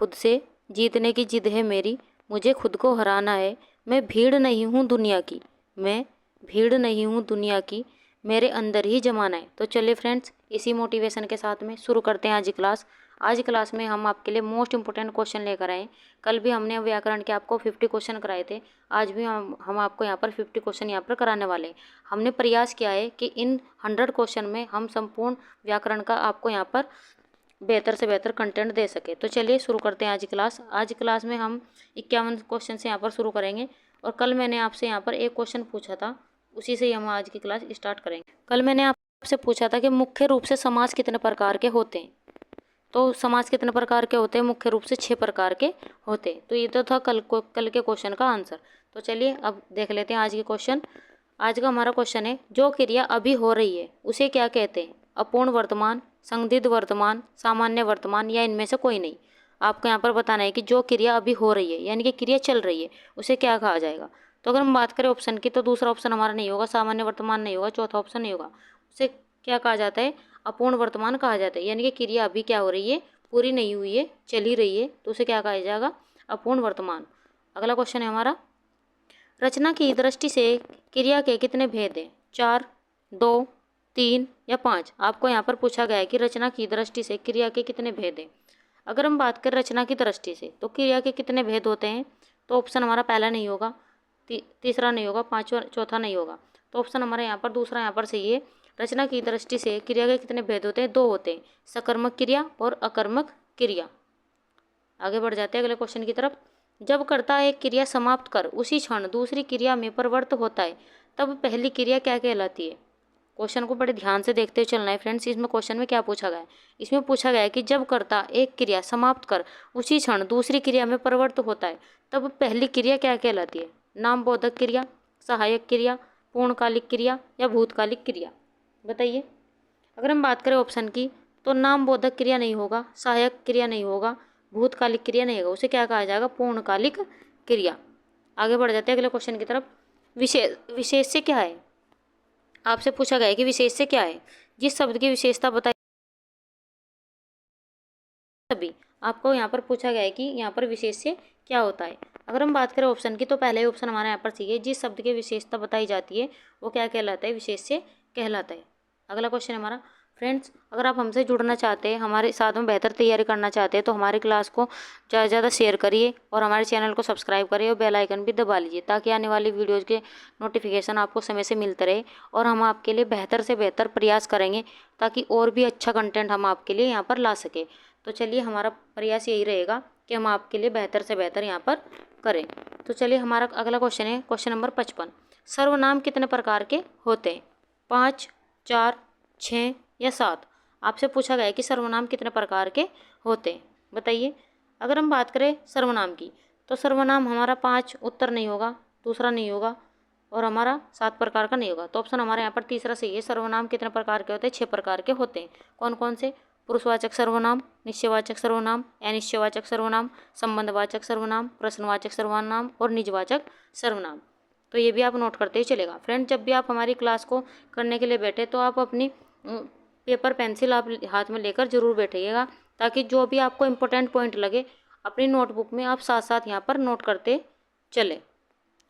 खुद से, जीतने की जिद है मेरी, मुझे खुद को हराना है। मैं भीड़ नहीं हूँ दुनिया की, मैं भीड़ नहीं हूँ दुनिया की, मेरे अंदर ही जमाना है। तो चलिए फ्रेंड्स, इसी मोटिवेशन के साथ में शुरू करते हैं आज की क्लास। आज की क्लास में हम आपके लिए मोस्ट इंपोर्टेंट क्वेश्चन लेकर आए। कल भी हमने व्याकरण के आपको 50 क्वेश्चन कराए थे। आज भी हम आपको यहाँ पर 50 क्वेश्चन यहाँ पर कराने वाले हैं। हमने प्रयास किया है कि इन 100 क्वेश्चन में हम संपूर्ण व्याकरण का आपको यहाँ पर बेहतर से बेहतर कंटेंट दे सके। तो चलिए शुरू करते हैं आज की क्लास। आज की क्लास में हम 51 क्वेश्चन से यहाँ पर शुरू करेंगे और कल मैंने आपसे यहाँ पर एक क्वेश्चन पूछा था, उसी से ही हम आज की क्लास स्टार्ट करेंगे। कल मैंने आपसे पूछा था कि मुख्य रूप से समास कितने प्रकार के होते हैं। तो समास कितने प्रकार के होते हैं? मुख्य रूप से 6 प्रकार के होते हैं। तो ये तो था कल के क्वेश्चन का आंसर। तो चलिए अब देख लेते हैं आज के क्वेश्चन। आज का हमारा क्वेश्चन है, जो क्रिया अभी हो रही है उसे क्या कहते हैं? अपूर्ण वर्तमान, संदिग्ध वर्तमान, सामान्य वर्तमान या इनमें से कोई नहीं। आपको यहाँ पर बताना है कि जो क्रिया अभी हो रही है यानी कि क्रिया चल रही है उसे क्या कहा जाएगा। तो अगर हम बात करें ऑप्शन की तो दूसरा ऑप्शन हमारा नहीं होगा, सामान्य वर्तमान नहीं होगा, चौथा ऑप्शन नहीं होगा। उसे क्या कहा जाता है? अपूर्ण वर्तमान कहा जाता है। यानी कि क्रिया अभी क्या हो रही है? पूरी नहीं हुई है, चल ही रही है, तो उसे क्या कहा जाएगा? अपूर्ण वर्तमान। अगला क्वेश्चन है हमारा, रचना की दृष्टि से क्रिया के कितने भेद हैं? 4, 2, 3 या 5। आपको यहाँ पर पूछा गया है कि रचना की दृष्टि से क्रिया के कितने भेद हैं। अगर हम बात करें रचना की दृष्टि से तो क्रिया के कितने भेद होते हैं? तो ऑप्शन हमारा पहला नहीं होगा, तीसरा नहीं होगा, पांचवा चौथा नहीं होगा। तो ऑप्शन हमारा यहाँ पर दूसरा यहाँ पर सही है। रचना की दृष्टि से क्रिया के कितने भेद होते हैं? 2 होते हैं, सकर्मक क्रिया और अकर्मक क्रिया। आगे बढ़ जाते हैं अगले क्वेश्चन की तरफ। जब कर्ता एक क्रिया समाप्त कर उसी क्षण दूसरी क्रिया में परिवर्तित होता है तब पहली क्रिया क्या कहलाती है? क्वेश्चन को बड़े ध्यान से देखते हुए चलना है फ्रेंड्स। इसमें क्वेश्चन में क्या पूछा गया है? इसमें पूछा गया है कि जब कर्ता एक क्रिया समाप्त कर उसी क्षण दूसरी क्रिया में परिवर्तित होता है तब पहली क्रिया क्या कहलाती है? नाम बोधक क्रिया, सहायक क्रिया, पूर्णकालिक क्रिया या भूतकालिक क्रिया? बताइए। अगर हम बात करें ऑप्शन की तो नाम बोधक क्रिया नहीं होगा, सहायक क्रिया नहीं होगा, भूतकालिक क्रिया नहीं होगा, उसे क्या कहा जाएगा? पूर्णकालिक क्रिया। आगे बढ़ जाते हैं अगले क्वेश्चन की तरफ। विशेष से क्या है? आपसे पूछा गया है कि विशेष से क्या है? जिस शब्द की विशेषता बताई सभी। आपको यहाँ पर पूछा गया है कि यहाँ पर विशेष से क्या होता है। अगर हम बात करें ऑप्शन की तो पहले ही ऑप्शन हमारा यहाँ पर सही है। जिस शब्द की विशेषता बताई जाती है वो क्या कहलाता है? विशेष से कहलाता है। अगला क्वेश्चन हमारा, फ्रेंड्स अगर आप हमसे जुड़ना चाहते हैं, हमारे साथ में बेहतर तैयारी करना चाहते हैं तो हमारी क्लास को ज़्यादा से ज़्यादा शेयर करिए और हमारे चैनल को सब्सक्राइब करिए और बेल आइकन भी दबा लीजिए ताकि आने वाली वीडियोज़ के नोटिफिकेशन आपको समय से मिलते रहे और हम आपके लिए बेहतर से बेहतर प्रयास करेंगे ताकि और भी अच्छा कंटेंट हम आपके लिए यहाँ पर ला सके। तो चलिए हमारा प्रयास यही रहेगा कि हम आपके लिए बेहतर से बेहतर यहाँ पर करें। तो चलिए हमारा अगला क्वेश्चन है क्वेश्चन नंबर 55। सर्वनाम कितने प्रकार के होते हैं? 5, 4, 6 या 7? आपसे पूछा गया है कि सर्वनाम कितने प्रकार के होते हैं, बताइए। अगर हम बात करें सर्वनाम की तो सर्वनाम हमारा 5 उत्तर नहीं होगा, दूसरा नहीं होगा और हमारा 7 प्रकार का नहीं होगा। तो ऑप्शन हमारे यहाँ पर तीसरा सही है। सर्वनाम कितने प्रकार के होते हैं? 6 प्रकार के होते हैं। कौन कौन से? पुरुषवाचक सर्वनाम, निश्चयवाचक सर्वनाम, अनिश्चयवाचक सर्वनाम, संबंधवाचक सर्वनाम, प्रश्नवाचक सर्वनाम और निजवाचक सर्वनाम। तो ये भी आप नोट करते ही चलेगा। फ्रेंड जब भी आप हमारी क्लास को करने के लिए बैठे तो आप अपनी पेपर पेंसिल आप हाथ में लेकर जरूर बैठिएगा ताकि जो भी आपको इम्पोर्टेंट पॉइंट लगे अपनी नोटबुक में आप साथ साथ यहाँ पर नोट करते चले।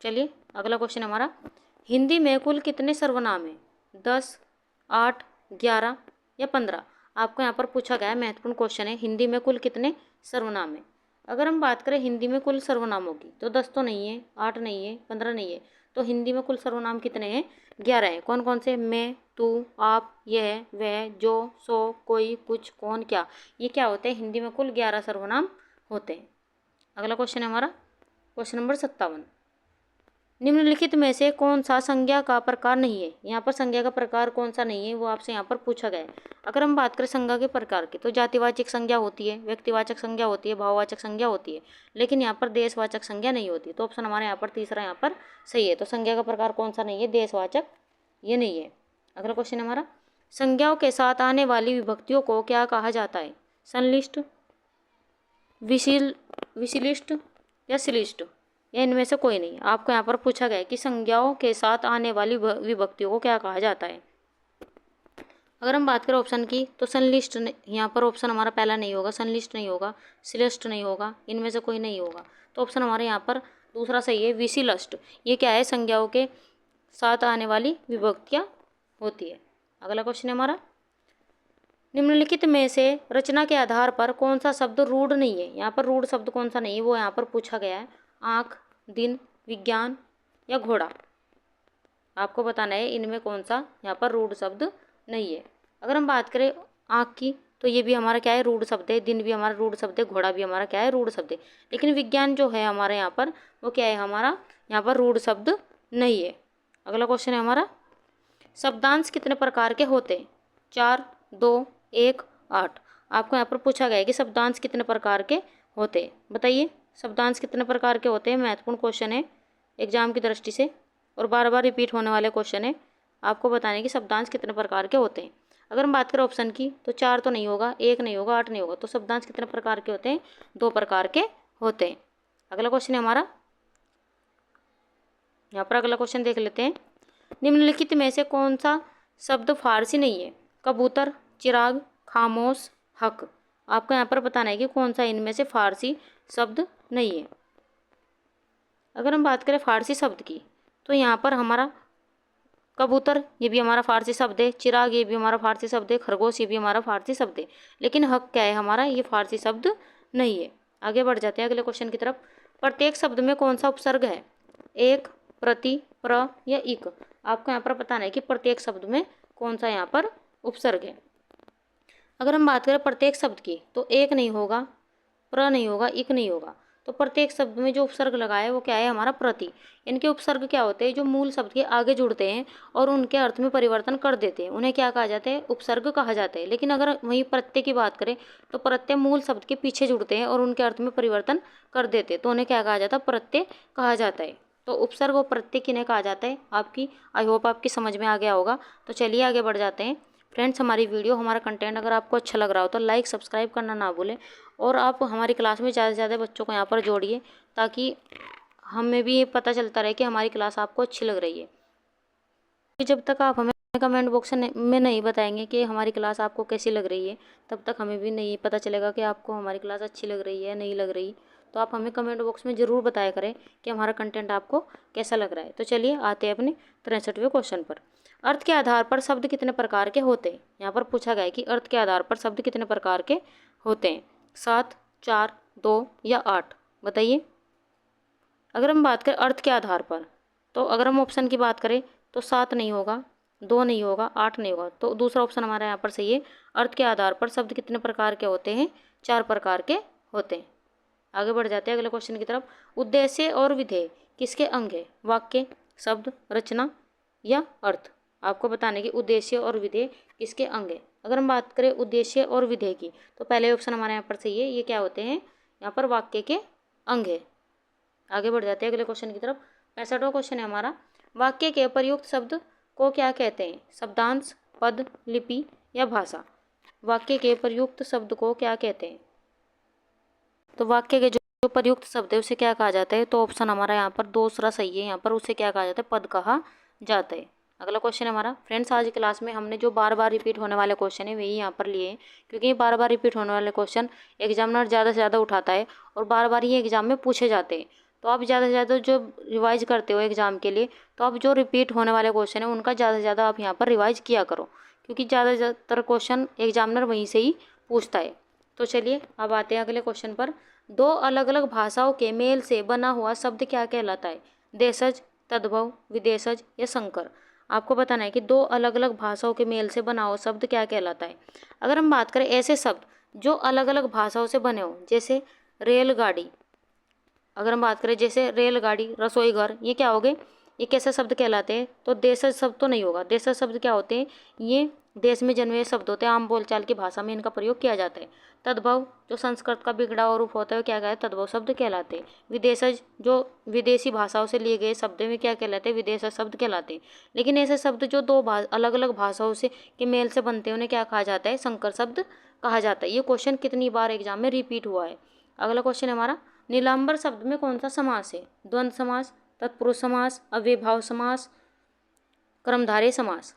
चलिए अगला क्वेश्चन हमारा, हिंदी में कुल कितने सर्वनाम हैं? 10, 8, 11 या 15? आपको यहाँ पर पूछा गया है, महत्वपूर्ण क्वेश्चन है, हिंदी में कुल कितने सर्वनाम हैं। अगर हम बात करें हिंदी में कुल सर्वनामों की तो 10 तो नहीं है, 8 नहीं है, 15 नहीं है। तो हिंदी में कुल सर्वनाम कितने हैं? 11 हैं। कौन कौन से? मैं, तू, आप, यह, वह, जो, सो, कोई, कुछ, कौन, क्या। ये क्या होते हैं? हिंदी में कुल 11 सर्वनाम होते हैं। अगला क्वेश्चन है हमारा क्वेश्चन नंबर 57। निम्नलिखित में से कौन सा संज्ञा का प्रकार नहीं है? यहाँ पर संज्ञा का प्रकार कौन सा नहीं है वो आपसे यहाँ पर पूछा गया है। अगर हम बात करें संज्ञा के प्रकार की तो जातिवाचक संज्ञा होती है, व्यक्तिवाचक संज्ञा होती है, भाववाचक संज्ञा होती है, लेकिन यहाँ पर देशवाचक संज्ञा नहीं होती। तो ऑप्शन हमारे यहाँ पर तीसरा यहाँ पर सही है। तो संज्ञा का प्रकार कौन सा नहीं है? देशवाचक, ये नहीं है। अगला क्वेश्चन हमारा, संज्ञाओं के साथ आने वाली विभक्तियों को क्या कहा जाता है? संलिष्ट, विशिलिष्ट या श्लिष्ट या इनमें से कोई नहीं। आपको यहाँ पर पूछा गया है कि संज्ञाओं के साथ आने वाली विभक्तियों को क्या कहा जाता है। अगर हम बात करें ऑप्शन की तो संलिष्ट, यहाँ पर ऑप्शन हमारा पहला नहीं होगा, संलिष्ट नहीं होगा, श्रेष्ठ नहीं होगा, इनमें से कोई नहीं होगा। तो ऑप्शन हमारे यहाँ पर दूसरा सही है, विशिष्ट। ये क्या है, संज्ञाओं के साथ आने वाली विभक्तियाँ होती है। अगला क्वेश्चन है हमारा, निम्नलिखित में से रचना के आधार पर कौन सा शब्द रूढ़ नहीं है। यहाँ पर रूढ़ शब्द कौन सा नहीं है वो यहाँ पर पूछा गया है। आँख, दिन, विज्ञान या घोड़ा। आपको बताना है इनमें कौन सा यहाँ पर रूढ़ शब्द नहीं है। अगर हम बात करें आँख की तो ये भी हमारा क्या है, रूढ़ शब्द है। दिन भी हमारा रूढ़ शब्द है, घोड़ा भी हमारा क्या है, रूढ़ शब्द है। लेकिन विज्ञान जो है हमारे यहाँ पर वो क्या है, हमारा यहाँ पर रूढ़ शब्द नहीं है। अगला क्वेश्चन है हमारा, शब्दांश कितने प्रकार के होते हैं। 4, 2, 1, 8। आपको यहाँ पर पूछा गया है कि शब्दांश कितने प्रकार के होते हैं। बताइए शब्दांश कितने प्रकार के होते हैं। महत्वपूर्ण क्वेश्चन है एग्जाम की दृष्टि से और बार बार रिपीट होने वाले क्वेश्चन है। आपको बताने कि शब्दांश कितने प्रकार के होते हैं। अगर हम बात करें ऑप्शन की तो 4 तो नहीं होगा, 1 नहीं होगा, 8 नहीं होगा। तो शब्दांश कितने प्रकार के होते हैं, 2 प्रकार के होते हैं। अगला क्वेश्चन है हमारा, यहाँ पर अगला क्वेश्चन देख लेते हैं। निम्नलिखित में से कौन सा शब्द फारसी नहीं है। कबूतर, चिराग, खामोश, हक। आपको यहाँ पर बताना है कि कौन सा इनमें से फारसी शब्द नहीं है। अगर हम बात करें फारसी शब्द की तो यहाँ पर हमारा कबूतर ये भी हमारा फारसी शब्द है, चिराग ये भी हमारा फारसी शब्द है, खरगोश ये भी हमारा फारसी शब्द है। लेकिन हक क्या है हमारा, ये फारसी शब्द नहीं है। आगे बढ़ जाते हैं अगले क्वेश्चन की तरफ। प्रत्येक शब्द में कौन सा उपसर्ग है, एक, प्रति, प्र या इक। आपको यहाँ पर बताना है कि प्रत्येक शब्द में कौन सा यहाँ पर उपसर्ग है। अगर हम बात करें प्रत्येक शब्द की तो एक नहीं होगा, प्र नहीं होगा, इक नहीं होगा। तो प्रत्येक शब्द में जो उपसर्ग लगा है वो क्या है, हमारा प्रति। इनके उपसर्ग क्या होते हैं, जो मूल शब्द के आगे जुड़ते हैं और उनके अर्थ में परिवर्तन कर देते हैं, उन्हें क्या कहा जाता है, उपसर्ग कहा जाता है। लेकिन अगर वहीं प्रत्यय की बात करें तो प्रत्यय मूल शब्द के पीछे जुड़ते हैं और उनके अर्थ में परिवर्तन कर देते हैं, तो उन्हें क्या कहा जाता है, प्रत्यय कहा जाता है। तो उपसर्ग और प्रत्यय किन्हें कहा जाता है, आपकी आई होप आपकी समझ में आ गया होगा। तो चलिए आगे बढ़ जाते हैं। फ्रेंड्स, हमारी वीडियो, हमारा कंटेंट अगर आपको अच्छा लग रहा हो तो लाइक सब्सक्राइब करना ना भूलें और आप हमारी क्लास में ज़्यादा से ज़्यादा बच्चों को यहाँ पर जोड़िए, ताकि हमें भी ये पता चलता रहे कि हमारी क्लास आपको अच्छी लग रही है। जब तक आप हमें कमेंट बॉक्स में नहीं बताएंगे कि हमारी क्लास आपको कैसी लग रही है, तब तक हमें भी नहीं पता चलेगा कि आपको हमारी क्लास अच्छी लग रही है नहीं लग रही। तो आप हमें कमेंट बॉक्स में ज़रूर बताया करें कि हमारा कंटेंट आपको कैसा लग रहा है। तो चलिए आते हैं अपने 63वें क्वेश्चन पर। अर्थ के आधार पर शब्द कितने प्रकार के होते हैं। यहाँ पर पूछा गया है कि अर्थ के आधार पर शब्द कितने प्रकार के होते हैं, 7, 4, 2 या 8। बताइए। अगर हम बात करें अर्थ के आधार पर तो अगर हम ऑप्शन की बात करें तो 7 नहीं होगा, 2 नहीं होगा, 8 नहीं होगा। तो दूसरा ऑप्शन हमारा यहाँ पर सही है। अर्थ के आधार पर शब्द कितने प्रकार के होते हैं, 4 प्रकार के होते हैं। आगे बढ़ जाते हैं अगले क्वेश्चन की तरफ। उद्देश्य और विधेय किसके अंग है, वाक्य, शब्द, रचना या अर्थ। आपको बताने की उद्देश्य और विधेय किसके अंग है। अगर हम बात करें उद्देश्य और विधेय की तो पहले ऑप्शन हमारे यहाँ पर सही है। ये क्या होते हैं, यहाँ पर वाक्य के अंग है। आगे बढ़ जाते हैं अगले क्वेश्चन की तरफ। 65वां क्वेश्चन है हमारा, वाक्य के प्रयुक्त शब्द को क्या कहते हैं, शब्दांश, पद, लिपि या भाषा। वाक्य के प्रयुक्त शब्द को क्या कहते हैं। तो वाक्य के जो प्रयुक्त शब्द है उसे क्या कहा जाता है। तो ऑप्शन हमारा यहाँ पर दूसरा सही है। यहाँ पर उसे क्या कहा जाता है, पद कहा जाता है। अगला क्वेश्चन है हमारा। फ्रेंड्स, आज की क्लास में हमने जो बार बार रिपीट होने वाले क्वेश्चन है वही यहाँ पर लिए हैं, क्योंकि ये बार बार रिपीट होने वाले क्वेश्चन एग्जामिनर ज़्यादा से ज़्यादा उठाता है और बार बार ये एग्जाम में पूछे जाते हैं। तो आप ज़्यादा से ज़्यादा जो रिवाइज करते हो एग्जाम के लिए, तो आप जो रिपीट होने वाले क्वेश्चन है उनका ज़्यादा से ज़्यादा आप यहाँ पर रिवाइज किया करो, क्योंकि ज़्यादातर क्वेश्चन एग्जामिनर वहीं से ही पूछता है। तो चलिए अब आते हैं अगले क्वेश्चन पर। 2 अलग अलग भाषाओं के मेल से बना हुआ शब्द क्या कहलाता है, देशज, तद्भव, विदेशज या संकर। आपको बताना है कि 2 अलग अलग भाषाओं के मेल से बना हुआ शब्द क्या कहलाता है। अगर हम बात करें ऐसे शब्द जो अलग अलग भाषाओं से बने हो, जैसे रेलगाड़ी। अगर हम बात करें जैसे रेलगाड़ी, रसोई घर, ये क्या हो गए, ये कैसे शब्द कहलाते हैं। तो देशज शब्द तो नहीं होगा। देशज शब्द क्या होते हैं, ये देश में जन्मे हुए शब्द होते हैं, आम बोलचाल की भाषा में इनका प्रयोग किया जाता है। तद्भव जो संस्कृत का बिगड़ा हुआ रूप होता है क्या कहते हैं, तद्भव शब्द कहलाते हैं। विदेशज जो विदेशी भाषाओं से लिए गए शब्द में क्या कहलाते हैं, विदेशज शब्द कहलाते हैं। लेकिन ऐसे शब्द जो 2 अलग अलग भाषाओं से के मेल से बनते हैं उन्हें क्या कहा जाता है, संकर शब्द कहा जाता है। ये क्वेश्चन कितनी बार एग्जाम में रिपीट हुआ है। अगला क्वेश्चन है हमारा, नीलांबर शब्द में कौन सा समास है, द्वंद्व समास, तत्पुरुष समास, अव्ययभाव समास, कर्मधारय समास।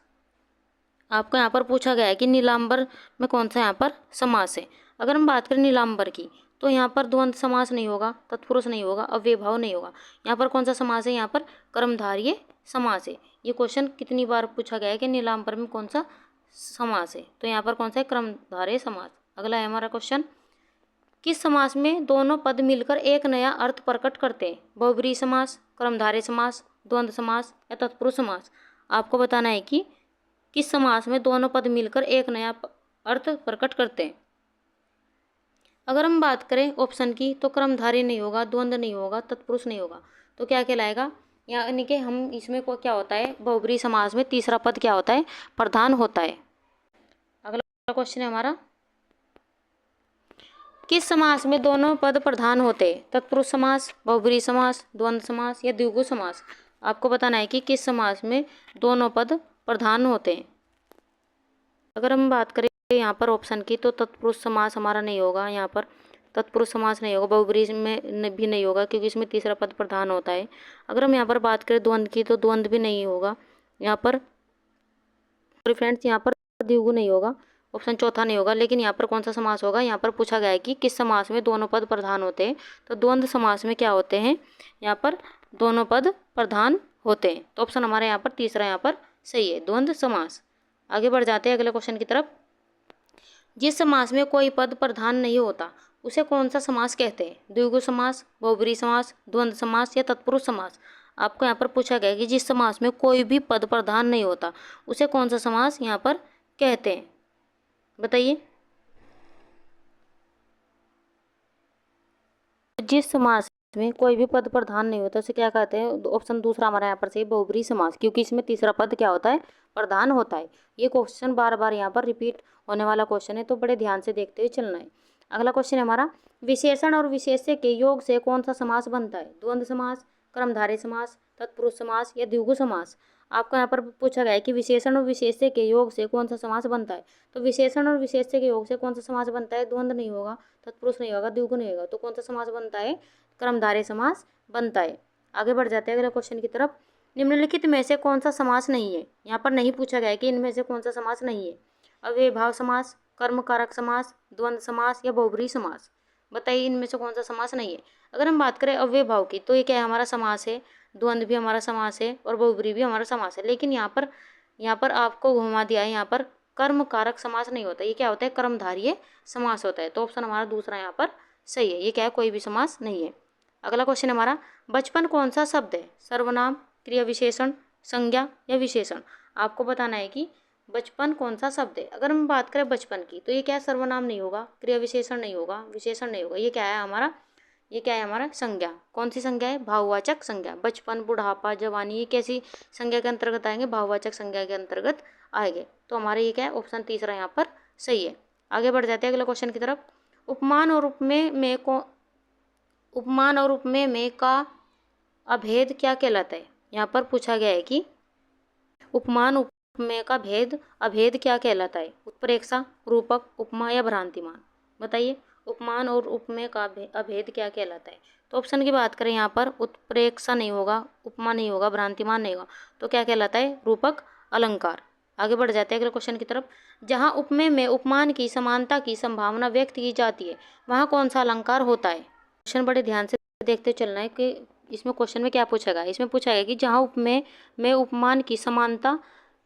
आपको यहाँ पर पूछा गया है कि नीलांबर में कौन सा यहाँ पर समास है। अगर हम बात करें नीलांबर की, तो यहाँ पर द्वंद्व समास नहीं होगा, तत्पुरुष नहीं होगा, अव्ययभाव नहीं होगा। यहाँ पर कौन सा समास है, यहाँ पर कर्मधारय समास है। ये क्वेश्चन कितनी बार पूछा गया है कि नीलांबर में कौन सा समास है, तो यहाँ पर कौन सा है, कर्मधारय समास। अगला है हमारा क्वेश्चन, किस समास में दोनों पद मिलकर एक नया अर्थ प्रकट करते हैं, बहुब्रीहि समास, कर्मधारय समास, द्वंद्व समास या तत्पुरुष समास। आपको बताना है कि किस समास में दोनों पद मिलकर एक नया अर्थ प्रकट करते हैं। अगर हम बात करें ऑप्शन की, तो कर्मधारय नहीं होगा, द्वंद्व नहीं होगा, तत्पुरुष नहीं होगा, तो क्या कहलाएगा, यानी कि हम इसमें को क्या होता है, बहुब्रीहि समास में तीसरा पद क्या होता है, प्रधान होता है। अगला क्वेश्चन है हमारा, किस समास में दोनों पद प्रधान होते हैं, तत्पुरुष समास, बहुब्रीहि समास, द्वंद्व समास या द्विगु समास। आपको बताना है कि किस समास में दोनों पद प्रधान होते हैं। अगर हम बात करें यहाँ पर ऑप्शन की, तो तत्पुरुष समास हमारा नहीं होगा, यहाँ पर तत्पुरुष समास नहीं होगा, बहुब्रीहि में भी नहीं होगा क्योंकि इसमें तीसरा पद प्रधान होता है। अगर हम यहाँ पर बात करें द्वंद्व की, तो द्वंद्व भी नहीं होगा यहाँ पर, फ्रेंड्स यहाँ पर द्विगु नहीं होगा, ऑप्शन चौथा नहीं होगा। लेकिन यहाँ पर कौन सा समास होगा, यहाँ पर पूछा गया है कि किस समास में दोनों पद प्रधान होते हैं, तो द्वंद्व समास में क्या होते हैं, यहाँ पर दोनों पद प्रधान होते हैं। तो ऑप्शन हमारे यहाँ पर तीसरा यहाँ पर सही है, द्वंद्व समास। आगे बढ़ जाते हैं अगले क्वेश्चन की तरफ, जिस समास में कोई पद प्रधान नहीं होता उसे कौन सा समास कहते हैं, द्विगु समास, बहुब्रीहि समास, द्वंद्व समास या तत्पुरुष समास। आपको यहाँ पर पूछा गया है कि जिस समास में कोई भी पद प्रधान नहीं होता उसे कौन सा समास यहाँ पर कहते हैं, बताइए। जिस समास में कोई भी पद प्रधान नहीं होता उसे क्या कहते हैं, ऑप्शन दूसरा हमारा यहाँ पर सही, बहुब्रीहि समास, क्योंकि इसमें तीसरा पद क्या होता है, प्रधान होता है। ये क्वेश्चन बार बार यहाँ पर रिपीट होने वाला क्वेश्चन है, तो बड़े ध्यान से देखते हुए चलना है। अगला क्वेश्चन है हमारा, विशेषण और विशेष्य के योग से कौन सा समास बनता है, द्वंद्व समास, कर्मधारय समास, तत्पुरुष समास या द्विगु समास। आपको यहाँ पर पूछा गया है कि विशेषण और विशेष्य के योग से कौन सा समास बनता है, तो विशेषण और विशेष्य के योग से कौन सा समास बनता है, द्वंद्व नहीं होगा, तत्पुरुष नहीं होगा, द्विगु नहीं होगा, तो कौन सा समास बनता है, कर्मधारय समास बनता है। आगे बढ़ जाते हैं अगले क्वेश्चन की तरफ, निम्नलिखित में से कौन सा समास नहीं है। यहाँ पर नहीं पूछा गया है कि इनमें से कौन सा समास नहीं है, अव्ययभाव समास, कर्म कारक समास, द्वंद्व समास या बहुब्रीहि समास। बताइए इनमें से कौन सा समास नहीं है। अगर हम बात करें अव्ययभाव की, तो ये क्या है, हमारा समास है, द्वंद्व भी हमारा समास है और बहुब्रीहि भी हमारा समास है। लेकिन यहाँ पर आपको घुमा दिया है, यहाँ पर कर्म कारक समास नहीं होता, ये क्या होता है, कर्मधारय समास होता है। तो ऑप्शन हमारा दूसरा यहाँ पर सही है, ये क्या है, कोई भी समास नहीं है। अगला क्वेश्चन हमारा, बचपन कौन सा शब्द है, सर्वनाम, क्रिया विशेषण, संज्ञा या विशेषण। आपको बताना है कि बचपन कौन सा शब्द है। अगर हम बात करें बचपन की, तो ये क्या है, सर्वनाम नहीं होगा, क्रिया विशेषण नहीं होगा, विशेषण नहीं होगा, ये क्या है हमारा, ये क्या है हमारा, संज्ञा। कौन सी संज्ञा है, भाववाचक संज्ञा। बचपन, बुढ़ापा, जवानी, ये कैसी संज्ञा के अंतर्गत आएंगे, भाववाचक संज्ञा के अंतर्गत आएंगे। तो हमारे ये क्या है, ऑप्शन तीसरा यहाँ पर सही है। आगे बढ़ जाते हैं अगले क्वेश्चन की तरफ, उपमान और उपमेय में का अभेद क्या कहलाता है। यहाँ पर पूछा गया है कि उपमान उपमेय का अभेद क्या कहलाता है, उत्प्रेक्षा, रूपक, उपमा या भ्रांतिमान। बताइए उपमान और उपमेय का अभेद क्या कहलाता है। तो ऑप्शन की बात करें, यहाँ पर उत्प्रेक्षा नहीं होगा, उपमा नहीं होगा, भ्रांतिमान नहीं होगा, तो क्या कहलाता है, रूपक अलंकार। आगे बढ़ जाते हैं अगले क्वेश्चन की तरफ, जहाँ उपमेय में उपमान की समानता की संभावना व्यक्त की जाती है वहाँ कौन सा अलंकार होता है। क्वेश्चन बड़े ध्यान से देखते चलना है कि इसमें क्वेश्चन में क्या पूछा गया। इसमें पूछा गया कि जहाँ उपमेय में उपमान की समानता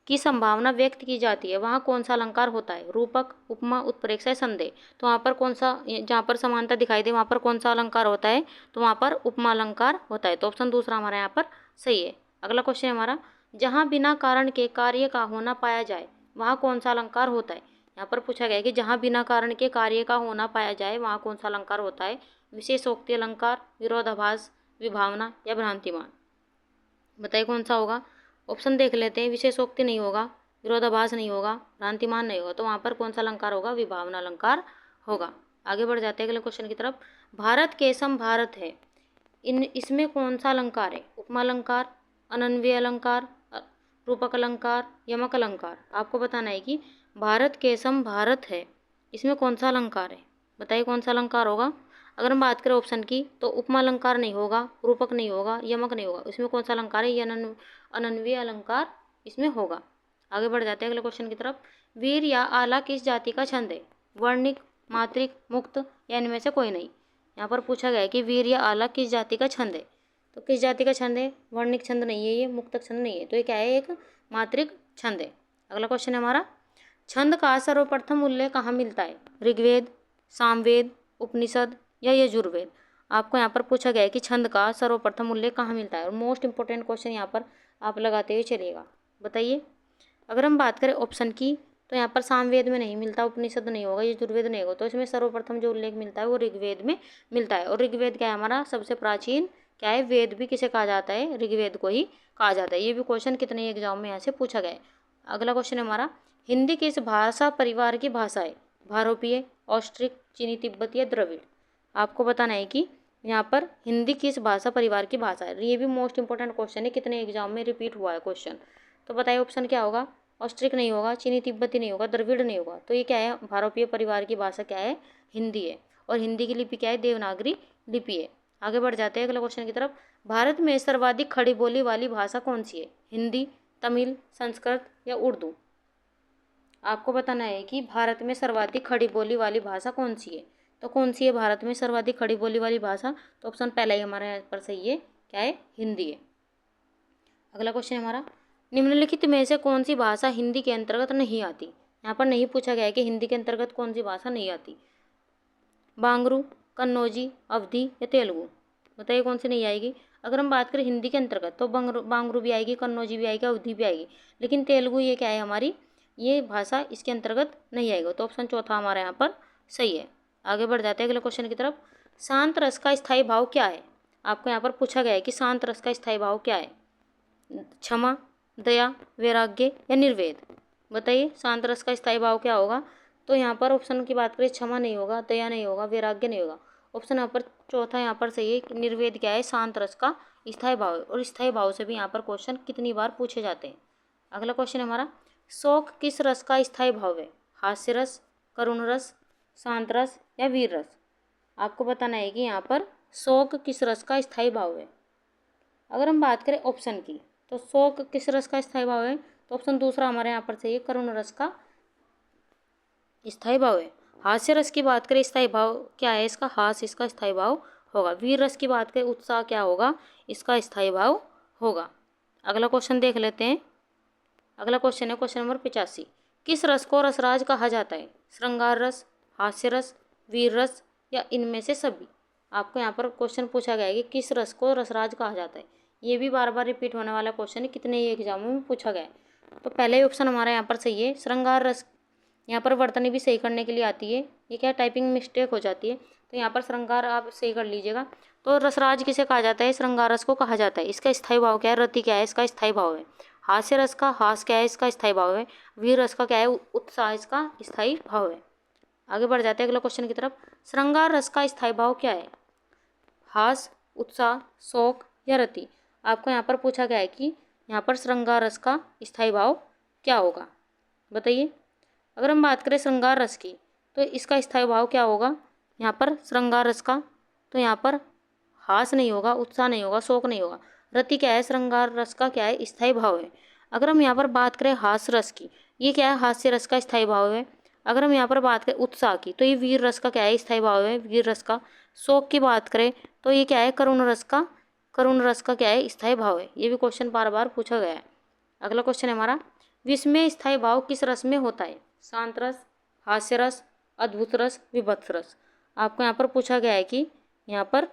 की संभावना व्यक्त की जाती है वहाँ कौन सा अलंकार होता है, रूपक, उपमा, उत्प्रेक्षा, संदेह। तो वहाँ पर कौन सा, जहाँ पर समानता दिखाई दे वहाँ पर कौन सा अलंकार होता है, तो वहाँ पर उपमा अलंकार होता है। तो ऑप्शन दूसरा हमारा यहाँ पर सही है। अगला क्वेश्चन हमारा, जहाँ बिना कारण के कार्य का होना पाया जाए वहाँ कौन सा अलंकार होता है। यहाँ पर पूछा गया कि जहाँ बिना कारण के कार्य का होना पाया जाए वहाँ कौन सा अलंकार होता है, विशेषोक्ति अलंकार, विरोधाभास, विभावना या भ्रांतिमान। बताइए कौन सा होगा। ऑप्शन देख लेते हैं, विशेषोक्ति नहीं होगा, विरोधाभास नहीं होगा, भ्रांतिमान नहीं होगा, तो वहाँ पर कौन सा अलंकार होगा, विभावना अलंकार होगा। आगे बढ़ जाते हैं अगले क्वेश्चन की तरफ, भारत के सम भारत है, इसमें कौन सा अलंकार है, उपमा अलंकार, अनन्वय अलंकार, रूपक अलंकार, यमक अलंकार। आपको बताना है कि भारत के सम भारत है, इसमें कौन सा अलंकार है। बताइए कौन सा अलंकार होगा। अगर हम बात करें ऑप्शन की, तो उपमा अलंकार नहीं होगा, रूपक नहीं होगा, यमक नहीं होगा, इसमें कौन सा अलंकार है, ये अनन्वय अलंकार इसमें होगा। आगे बढ़ जाते हैं अगले क्वेश्चन की तरफ। वीर या आला किस जाति का छंद है? वर्णिक, मात्रिक, मुक्त या इनमें से कोई नहीं। यहाँ पर पूछा गया है कि वीर या आला किस जाति का छंद है, तो किस जाति का छंद है? वर्णिक छंद नहीं है, ये मुक्तक छंद नहीं है, तो ये क्या है? एक मात्रिक छंद है। अगला क्वेश्चन है हमारा, छंद का सर्वप्रथम उल्लेख कहाँ मिलता है? ऋग्वेद, सामवेद, उपनिषद या यजुर्वेद। आपको यहाँ पर पूछा गया है कि छंद का सर्वप्रथम उल्लेख कहाँ मिलता है, और मोस्ट इंपोर्टेंट क्वेश्चन यहाँ पर आप लगाते हुए चलिएगा। बताइए, अगर हम बात करें ऑप्शन की, तो यहाँ पर सामवेद में नहीं मिलता, उपनिषद नहीं होगा, यजुर्वेद नहीं होगा, तो इसमें सर्वप्रथम जो उल्लेख मिलता है वो ऋग्वेद में मिलता है। और ऋग्वेद क्या है? हमारा सबसे प्राचीन क्या है? वेद भी किसे कहा जाता है? ऋग्वेद को ही कहा जाता है। ये भी क्वेश्चन कितने एग्जाम में यहाँ से पूछा गया है। अगला क्वेश्चन है हमारा, हिंदी किस भाषा परिवार की भाषा है? भारोपीय, ऑस्ट्रिक, चीनी तिब्बत या द्रविड़। आपको बताना है कि यहाँ पर हिंदी किस भाषा परिवार की भाषा है। ये भी मोस्ट इंपोर्टेंट क्वेश्चन है, कितने एग्जाम में रिपीट हुआ है क्वेश्चन। तो बताइए ऑप्शन क्या होगा? ऑस्ट्रिक नहीं होगा, चीनी तिब्बती नहीं होगा, द्रविड़ नहीं होगा, तो ये क्या है? भारोपीय परिवार की भाषा क्या है? हिंदी है। और हिंदी की लिपि क्या है? देवनागरी लिपि है। आगे बढ़ जाते हैं अगले क्वेश्चन की तरफ। भारत में सर्वाधिक खड़ी बोली वाली भाषा कौन सी है? हिंदी, तमिल, संस्कृत या उर्दू। आपको बताना है कि भारत में सर्वाधिक खड़ी बोली वाली भाषा कौन सी है। तो कौन सी है भारत में सर्वाधिक खड़ी बोली वाली भाषा? तो ऑप्शन पहला ही हमारे यहाँ पर सही है, क्या है? हिंदी है। अगला क्वेश्चन है हमारा, निम्नलिखित में से कौन सी भाषा हिंदी के अंतर्गत नहीं आती? यहाँ पर नहीं पूछा गया है कि हिंदी के अंतर्गत कौन सी भाषा नहीं आती। बांगरू, कन्नौजी, अवधी या तेलुगु। बताइए कौन सी नहीं आएगी। अगर हम बात करें हिंदी के अंतर्गत, तो बांगरू भी आएगी, कन्नौजी भी आएगी, अवधी भी आएगी, लेकिन तेलुगु ये क्या है हमारी? ये भाषा इसके अंतर्गत नहीं आएगा, तो ऑप्शन चौथा हमारे यहाँ पर सही है। आगे बढ़ जाते हैं अगले क्वेश्चन की तरफ। शांत रस का स्थायी भाव क्या है? आपको यहाँ पर पूछा गया है कि शांत रस का स्थायी भाव क्या है? क्षमा, दया, वैराग्य या निर्वेद। बताइए शांत रस का स्थायी भाव क्या होगा। तो यहाँ पर ऑप्शन की बात करें, क्षमा नहीं होगा, दया नहीं होगा, वैराग्य नहीं होगा। ऑप्शन यहाँ पर चौथा यहाँ पर सही है कि निर्वेद क्या है? शांत रस का स्थायी भाव है। और स्थायी भाव से भी यहाँ पर क्वेश्चन कितनी बार पूछे जाते हैं। अगला क्वेश्चन है हमारा, शोक किस रस का स्थायी भाव है? हास्य रस, करुण रस, शांत रस या वीर रस। आपको बताना है कि यहाँ पर शोक किस रस का स्थायी भाव है। अगर हम बात करें ऑप्शन की, तो शोक किस रस का स्थायी भाव है? तो ऑप्शन दूसरा हमारे यहाँ पर सही है, करुण रस का स्थायी भाव है। हास्य रस की बात करें, स्थायी भाव क्या है इसका? हास्य इसका स्थायी भाव होगा। वीर रस की बात करें, उत्साह क्या होगा? इसका स्थायी भाव होगा। अगला क्वेश्चन देख लेते हैं। अगला क्वेश्चन है क्वेश्चन नंबर 85। किस रस को रसराज कहा जाता है? श्रृंगार रस, हास्य रस, वीर रस या इनमें से सभी। आपको यहाँ पर क्वेश्चन पूछा गया है कि किस रस को रसराज कहा जाता है। ये भी बार बार रिपीट होने वाला क्वेश्चन है, कितने ही एग्जामों में पूछा गया है। तो पहले ही ऑप्शन हमारा यहाँ पर सही है, श्रृंगार रस। यहाँ पर वर्तनी भी सही करने के लिए आती है, ये क्या टाइपिंग मिस्टेक हो जाती है, तो यहाँ पर श्रृंगार आप सही कर लीजिएगा। तो रसराज किसे कहा जाता है? श्रृंगार रस को कहा जाता है। इसका स्थायी भाव क्या है? रति क्या है? इसका स्थायी भाव है। हास्य रस का हास क्या है? इसका स्थायी भाव है। वीर रस का क्या है? उत्साह इसका स्थायी भाव है। आगे बढ़ जाते हैं अगला क्वेश्चन की तरफ। श्रृंगार रस का स्थायी भाव क्या है? हास, उत्साह, शोक या रति। आपको यहाँ पर पूछा गया है कि यहाँ पर श्रृंगार रस का स्थायी भाव क्या होगा। बताइए, अगर हम बात करें श्रृंगार रस की, तो इसका स्थायी भाव क्या होगा यहाँ पर श्रृंगार रस का? तो यहाँ पर हास नहीं होगा, उत्साह नहीं होगा, शोक नहीं होगा। रति क्या है? श्रृंगार रस का क्या है? स्थायी भाव है। अगर हम यहाँ पर बात करें हास्य रस की, ये क्या है? हास्य रस का स्थायी भाव है। अगर हम यहाँ पर बात करें उत्साह की, तो ये वीर रस का क्या है? स्थायी भाव है, वीर रस का। शोक की बात करें तो ये क्या है? करुण रस का, करुण रस का क्या है? स्थायी भाव है। ये भी क्वेश्चन बार बार पूछा गया है। अगला क्वेश्चन है हमारा, विस्मय स्थायी भाव किस रस में होता है? शांत रस, हास्य रस, अद्भुत रस, विभत्स रस। आपको यहाँ पर पूछा गया है कि यहाँ पर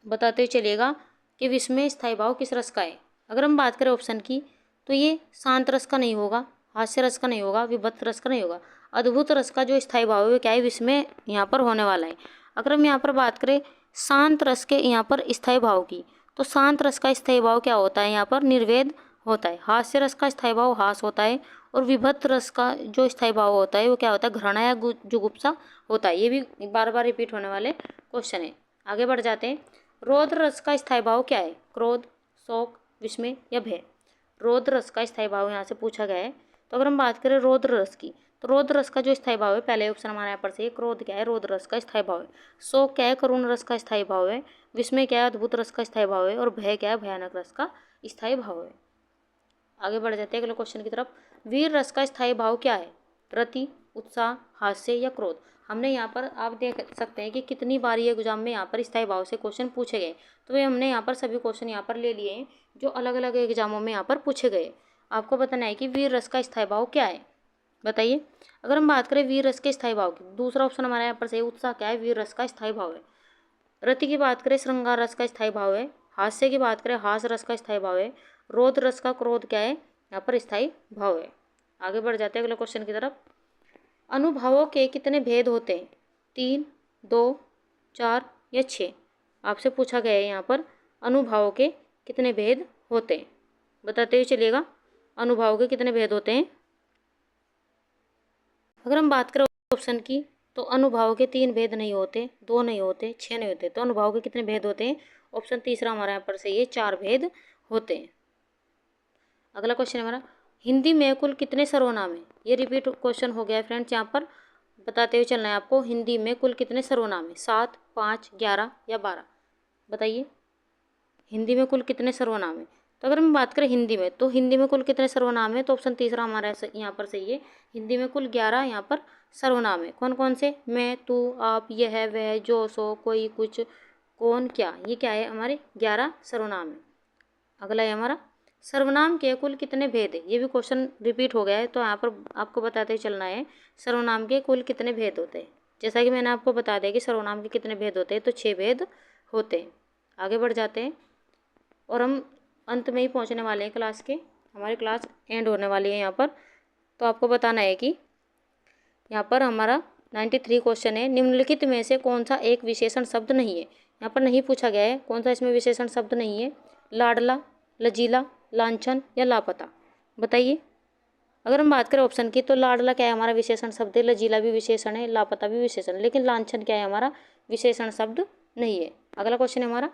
बताते हुए चलिएगा कि विस्मय स्थायी भाव किस रस का है। अगर हम बात करें ऑप्शन की, तो ये शांत रस का नहीं होगा, हास्य रस का नहीं होगा, विभत्स रस का नहीं होगा। अद्भुत रस का जो स्थायी भाव है वो क्या है? विस्मय यहाँ पर होने वाला है। अगर हम यहाँ पर बात करें शांत रस के यहाँ पर स्थायी भाव की, तो शांत रस का स्थायी भाव क्या होता है? यहाँ पर निर्वेद होता है। हास्य रस का स्थायी भाव हास होता है। और विभत्स रस का जो स्थायी भाव होता है वो क्या होता है? घृणा या जुगुप्सा होता है। ये भी बार बार रिपीट होने वाले क्वेश्चन है। आगे बढ़ जाते हैं। रौद्र रस का स्थायी भाव क्या है? क्रोध, शोक, विस्मय या भय। रौद्र रस का स्थायी भाव यहाँ से पूछा गया है। तो अगर हम बात करें रौद्र रस की, तो रौद्र रस का जो स्थायी भाव है, पहले ऑप्शन हमारे यहाँ पर से क्रोध क्या है? रौद्र रस का स्थायी भाव है। शोक क्या है? करुण रस का स्थायी भाव है। विस्मय क्या है? अद्भुत रस का स्थायी भाव है। और भय क्या है? भयानक रस का स्थायी भाव है। आगे बढ़ जाते हैं अगले क्वेश्चन की तरफ। वीर रस का स्थायी भाव क्या है? रति, उत्साह, हास्य या क्रोध? हमने यहाँ पर आप देख सकते हैं कि कितनी बार ये एग्जाम में यहाँ पर स्थायी भाव से क्वेश्चन पूछे गए। तो ये हमने यहाँ पर सभी क्वेश्चन यहाँ पर ले लिए हैं जो अलग अलग एग्जामों में यहाँ पर पूछे गए। आपको बताना है कि वीर रस का स्थायी भाव क्या है, बताइए। अगर हम बात करें वीर रस के स्थायी भाव की, दूसरा ऑप्शन हमारा यहाँ पर सही, उत्साह क्या है? वीर रस का स्थायी भाव है। रति की बात करें, श्रृंगार रस का स्थायी भाव है। हास्य की बात करें, हास रस का स्थायी भाव है। रोध रस का क्रोध क्या है? यहाँ पर स्थायी भाव है। आगे बढ़ जाते हैं अगले क्वेश्चन की तरफ। अनुभवों के कितने भेद होते हैं? 3, 2, 4 या 6? आपसे पूछा गया है यहाँ पर अनुभवों के कितने भेद होते हैं, बताते हुए चलिएगा। अनुभवों के कितने भेद होते हैं? अगर हम बात करें ऑप्शन की, तो अनुभव के 3 भेद नहीं होते, 2 नहीं होते, 6 नहीं होते। तो अनुभव के कितने भेद होते हैं? ऑप्शन तीसरा हमारा यहाँ पर सही है, 4 भेद होते हैं। अगला क्वेश्चन हमारा, हिंदी में कुल कितने सर्वनाम हैं? ये रिपीट क्वेश्चन हो गया है फ्रेंड्स, यहाँ पर बताते हुए चलना है आपको। हिंदी में कुल कितने सर्वनाम हैं? 7, 5, 11 या 12? बताइए, हिंदी में कुल कितने सर्वनाम हैं? तो अगर हम बात करें हिंदी में, तो हिंदी में कुल कितने सर्वनाम है? तो ऑप्शन तीसरा हमारा यहाँ पर सही है। हिंदी में कुल 11 यहाँ पर सर्वनाम है। कौन कौन से? मैं, तू, आप, यह, वह, जो, सो, कोई, कुछ, कौन, क्या। ये क्या है? हमारे 11 सर्वनाम है। अगला है हमारा, सर्वनाम के कुल कितने भेद है? ये भी क्वेश्चन रिपीट हो गया है, तो यहाँ पर आपको बताते हुए चलना है सर्वनाम के कुल कितने भेद होते हैं। जैसा कि मैंने आपको बता दिया कि सर्वनाम के कितने भेद होते हैं, तो 6 भेद होते हैं। आगे बढ़ जाते हैं और हम अंत में ही पहुंचने वाले हैं क्लास के, हमारी क्लास एंड होने वाली है यहाँ पर। तो आपको बताना है कि यहाँ पर हमारा 93 क्वेश्चन है, निम्नलिखित में से कौन सा एक विशेषण शब्द नहीं है? यहाँ पर नहीं पूछा गया है कौन सा इसमें विशेषण शब्द नहीं है। लाडला, लजीला, लांछन या लापता? बताइए। अगर हम बात करें ऑप्शन की, तो लाडला क्या है? हमारा विशेषण शब्द है। लजीला भी विशेषण है, लापता भी विशेषण, लेकिन लांछन क्या है? हमारा विशेषण शब्द नहीं है। अगला क्वेश्चन है हमारा,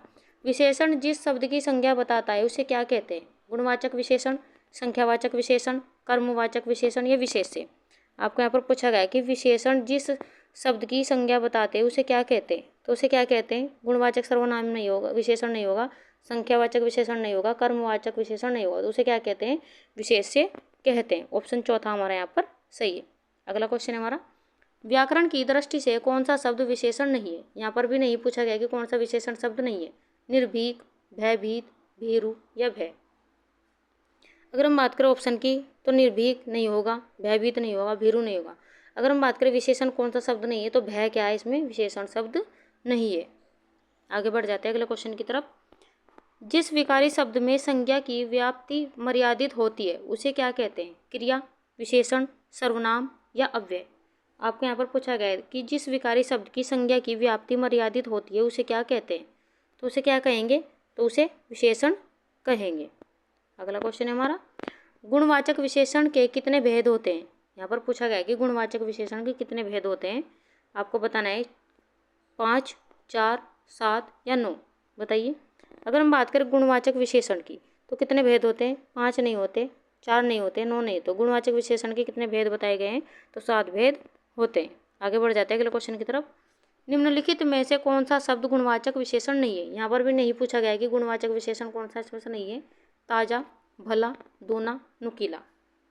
विशेषण जिस शब्द की संज्ञा बताता है उसे क्या कहते हैं? गुणवाचक विशेषण, संख्यावाचक विशेषण, कर्मवाचक विशेषण या विशेष्य? आपको यहाँ पर पूछा गया है कि विशेषण जिस शब्द की संज्ञा बताते हैं उसे क्या कहते हैं? तो उसे क्या कहते हैं? गुणवाचक सर्वनाम नहीं होगा, विशेषण नहीं होगा, संख्यावाचक विशेषण नहीं होगा, कर्मवाचक विशेषण नहीं होगा, तो उसे क्या कहते हैं? विशेष्य कहते हैं। ऑप्शन चौथा हमारा यहाँ पर सही है। अगला क्वेश्चन है हमारा, व्याकरण की दृष्टि से कौन सा शब्द विशेषण नहीं है? यहाँ पर भी नहीं पूछा गया कि कौन सा विशेषण शब्द नहीं है। निर्भीक, भयभीत, भीरु या भय? अगर हम बात करें ऑप्शन की, तो निर्भीक नहीं होगा, भयभीत नहीं होगा, भीरु नहीं होगा। अगर हम बात करें विशेषण कौन सा शब्द नहीं है, तो भय क्या है? इसमें विशेषण शब्द नहीं है। आगे बढ़ जाते हैं अगले क्वेश्चन की तरफ। जिस विकारी शब्द में संज्ञा की व्याप्ति मर्यादित होती है उसे क्या कहते हैं? क्रिया, विशेषण, सर्वनाम या अव्यय? आपको यहाँ पर पूछा गया है कि जिस विकारी शब्द की संज्ञा की व्याप्ति मर्यादित होती है उसे क्या कहते हैं? तो उसे क्या कहेंगे? तो उसे विशेषण कहेंगे। अगला क्वेश्चन है हमारा, गुणवाचक विशेषण के कितने भेद होते हैं? यहाँ पर पूछा गया है कि गुणवाचक विशेषण के कितने भेद होते हैं? आपको बताना है 5, 4, 7 या 9? बताइए। अगर हम बात करें गुणवाचक विशेषण की, तो कितने भेद होते हैं? 5 नहीं होते, 4 नहीं होते, 9 नहीं। तो गुणवाचक विशेषण के कितने भेद बताए गए हैं? तो 7 भेद होते हैं। आगे बढ़ जाते हैं अगले क्वेश्चन की तरफ। निम्नलिखित में से कौन सा शब्द गुणवाचक विशेषण नहीं है? यहाँ पर भी नहीं पूछा गया है कि गुणवाचक विशेषण कौन सा इसमें से नहीं है। ताजा, भला, दूना, नुकीला?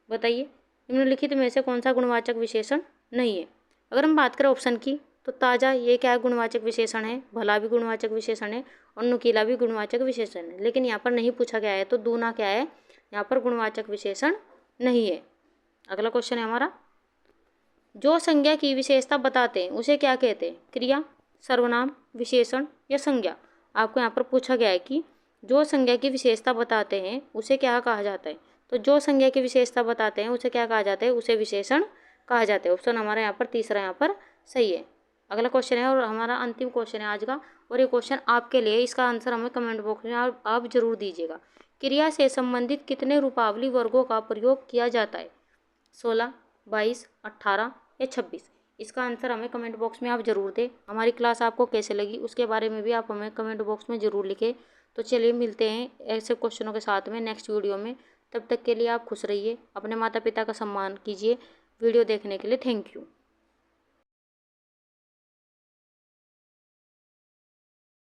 बताइए, निम्नलिखित में से कौन सा गुणवाचक विशेषण नहीं है? अगर हम बात करें ऑप्शन की, तो ताजा ये क्या है? गुणवाचक विशेषण है। भला भी गुणवाचक विशेषण है और नुकीला भी गुणवाचक विशेषण है, लेकिन यहाँ पर नहीं पूछा गया है। तो दूना क्या है? यहाँ पर गुणवाचक विशेषण नहीं है। अगला क्वेश्चन है हमारा, जो संज्ञा की विशेषता बताते हैं उसे क्या कहते हैं? क्रिया, सर्वनाम, विशेषण या संज्ञा? आपको यहाँ पर पूछा गया है कि जो संज्ञा की विशेषता बताते हैं उसे क्या कहा जाता है? तो जो संज्ञा की विशेषता बताते हैं उसे क्या कहा जाता है? उसे विशेषण कहा जाता है। ऑप्शन हमारा यहाँ पर तीसरा यहाँ पर सही है। अगला क्वेश्चन है और हमारा अंतिम क्वेश्चन है आज का, और ये क्वेश्चन आपके लिए, इसका आंसर हमें कमेंट बॉक्स में आप जरूर दीजिएगा। क्रिया से संबंधित कितने रूपावली वर्गों का प्रयोग किया जाता है? 16, 22, 18 या 26? इसका आंसर हमें कमेंट बॉक्स में आप जरूर दें। हमारी क्लास आपको कैसे लगी उसके बारे में भी आप हमें कमेंट बॉक्स में ज़रूर लिखें। तो चलिए मिलते हैं ऐसे क्वेश्चनों के साथ में नेक्स्ट वीडियो में। तब तक के लिए आप खुश रहिए, अपने माता पिता का सम्मान कीजिए। वीडियो देखने के लिए थैंक यू।